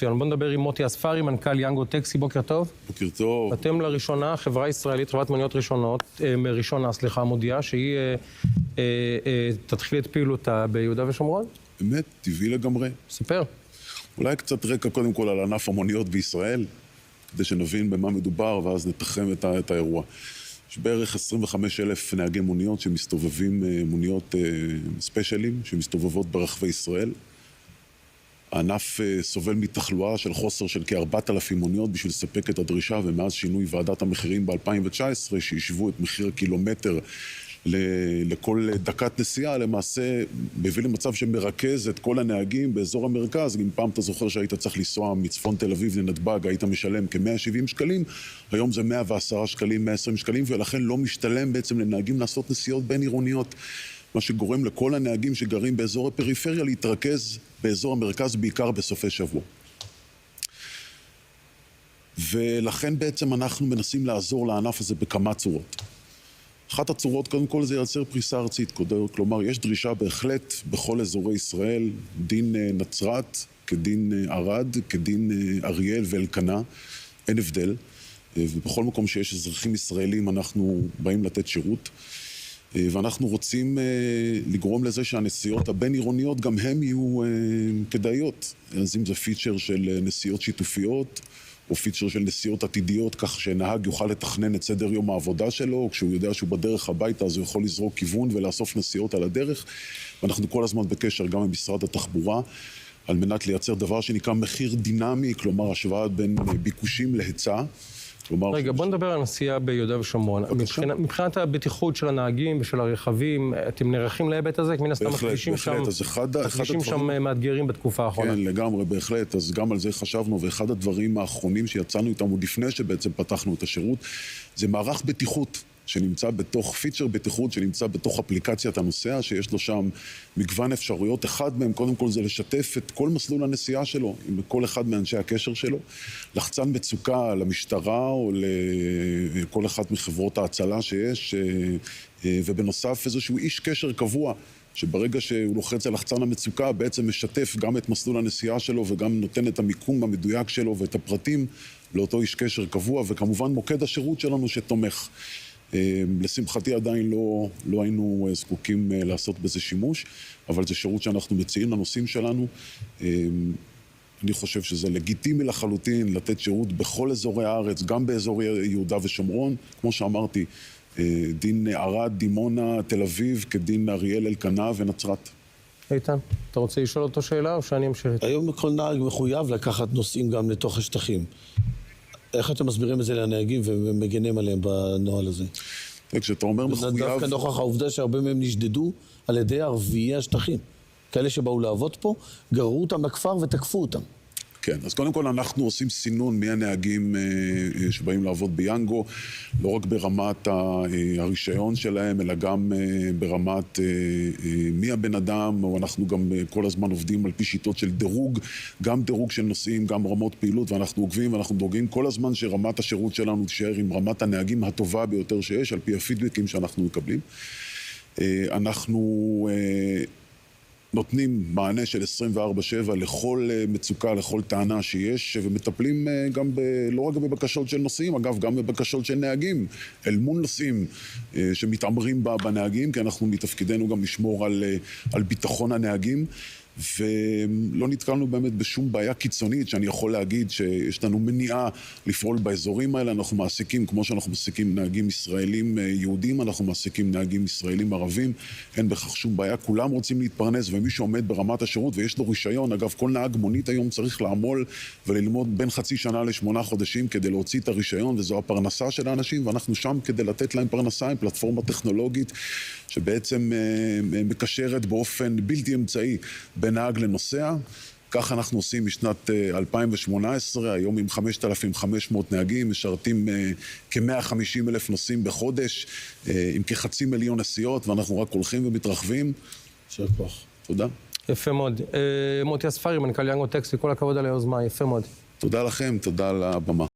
בוא נדבר עם מוטי אספרי, מנכ"ל יאנגו טקסי, בוקר טוב. בוקר טוב. אתם לראשונה, חברה ישראלית, חברת מוניות ראשונה, מודיעה שהיא תתחיל את פעילותה ביהודה ושומרון? באמת, טבעי לגמרי. ספר. אולי קצת רקע קודם כל על ענף המוניות בישראל, כדי שנבין במה מדובר ואז נתחם את האירוע. יש בערך 25,000 נהגי מוניות שמסתובבים, מוניות ספיישלים שמסתובבות ברחבי ישראל. הענף סובל מתחלואה של חוסר של כ-4,000 מוניות בשביל לספק את הדרישה, ומאז שינוי ועדת המחירים ב-2019, שישבו את מחיר הקילומטר לכל דקת נסיעה, למעשה מביא למצב שמרכז את כל הנהגים באזור המרכז. אם פעם אתה זוכר שהיית צריך לנסוע מצפון תל אביב לנתב"ג, היית משלם כ-170 שקלים, היום זה 110 שקלים, 120 שקלים, ולכן לא משתלם בעצם לנהגים לעשות נסיעות בין עירוניות, מה שגורם לכל הנהגים שגרים באזור הפריפריה להתרכז באזור המרכז, בעיקר בסופי שבוע. ולכן בעצם אנחנו מנסים לעזור לענף הזה בכמה צורות. אחת הצורות, קודם כל, זה ייצר פריסה ארצית. כלומר, יש דרישה בהחלט בכל אזורי ישראל, דין נצרת, כדין ערד, כדין אריאל ואלקנה, אין הבדל. ובכל מקום שיש אזרחים ישראלים אנחנו באים לתת שירות. ואנחנו רוצים לגרום לזה שהנסיעות הבין-עירוניות גם הם יהיו כדאיות. אז אם זה פיצ'ר של נסיעות שיתופיות, או פיצ'ר של נסיעות עתידיות, כך שנהג יוכל לתכנן את סדר יום העבודה שלו, כשהוא יודע שהוא בדרך הביתה, אז הוא יכול לזרוק כיוון ולאסוף נסיעות על הדרך. ואנחנו כל הזמן בקשר גם עם משרד התחבורה, על מנת לייצר דבר שנקרא מחיר דינמי, כלומר השוואה בין ביקושים להיצע. רגע, בוא נדבר על נסיעה ביהודה ושומרון. מבחינת הבטיחות של הנהגים ושל הרכבים, אתם נערכים להיבט הזה? מן הסתם הכבישים שם מאתגרים בתקופה האחרונה. כן, לגמרי, בהחלט. אז גם על זה חשבנו, ואחד הדברים האחרונים שיצאנו איתם עוד לפני שבעצם פתחנו את השירות, זה מערך בטיחות שנמצא בתוך פיצ'ר בטיחות, שנמצא בתוך אפליקציית הנוסע, שיש לו שם מגוון אפשרויות. אחד מהם, קודם כל, זה לשתף את כל מסלול הנסיעה שלו, עם כל אחד מאנשי הקשר שלו, לחצן מצוקה למשטרה או לכל אחת מחברות ההצלה שיש, ובנוסף איזשהו איש קשר קבוע, שברגע שהוא לוחץ על לחצן המצוקה, בעצם משתף גם את מסלול הנסיעה שלו, וגם נותן את המיקום המדויק שלו ואת הפרטים לאותו איש קשר קבוע, וכמובן מוקד השירות שלנו שתומך. לשמחתי עדיין לא היינו זקוקים לעשות בזה שימוש, אבל זה שירות שאנחנו מציעים לנושאים שלנו. אני חושב שזה לגיטימי לחלוטין לתת שירות בכל אזורי הארץ, גם באזור יהודה ושומרון. כמו שאמרתי, דין ערד, דימונה, תל אביב, כדין אריאל, אלקנה ונצרת. איתן, אתה רוצה לשאול אותו שאלה או שאני אמשיך? היום כל נהג מחויב לקחת נוסעים גם לתוך השטחים. איך אתם מסבירים את זה לנהגים ומגנים עליהם בנוהל הזה? כשאתה אומר מחויב... דווקא נוכח העובדה שהרבה מהם נשדדו על ידי ערביי השטחים. כאלה שבאו לעבוד פה, גררו אותם לכפר ותקפו אותם. כן, אז קודם כל אנחנו עושים סינון מי הנהגים שבאים לעבוד ביאנגו, לא רק ברמת הרישיון שלהם, אלא גם ברמת מי הבן אדם, או אנחנו גם כל הזמן עובדים על פי שיטות של דירוג, גם דירוג של נושאים, גם רמות פעילות, ואנחנו עוקבים ואנחנו דואגים כל הזמן שרמת השירות שלנו תישאר עם רמת הנהגים הטובה ביותר שיש, על פי הפידבקים שאנחנו מקבלים. אנחנו נותנים מענה של 24/7 לכל מצוקה, לכל טענה שיש, ומטפלים גם לא רק בבקשות של נוסעים, אגב, גם בבקשות של נהגים, אל מול נוסעים שמתעמרים בנהגים, כי אנחנו מתפקידנו גם לשמור על ביטחון הנהגים, ולא נתקלנו באמת בשום בעיה קיצונית שאני יכול להגיד שיש לנו מניעה לפעול באזורים האלה. אנחנו מעסיקים, כמו שאנחנו מעסיקים נהגים ישראלים יהודים, אנחנו מעסיקים נהגים ישראלים ערבים, אין בכך שום בעיה, כולם רוצים להתפרנס, ומי שעומד ברמת השירות ויש לו רישיון, אגב, כל נהג מונית היום צריך לעמול וללמוד בין חצי שנה ל8 חודשים כדי להוציא את הרישיון, וזו הפרנסה של האנשים, ואנחנו שם כדי לתת להם פרנסה עם פלטפורמה טכנולוגית שבעצם מקשרת באופן בלתי אמצעי בין נהג לנוסע. כך אנחנו עושים משנת 2018, היום עם 5,500 נהגים, משרתים כ-150,000 נוסעים בחודש, עם כ500,000 נסיעות, ואנחנו רק הולכים ומתרחבים. יישר כוח. תודה. יפה מאוד. מוטי אספרי, מנכ"ל יאנגו טקסי, כל הכבוד על היוזמה, יפה מאוד. תודה לכם, תודה על הבמה.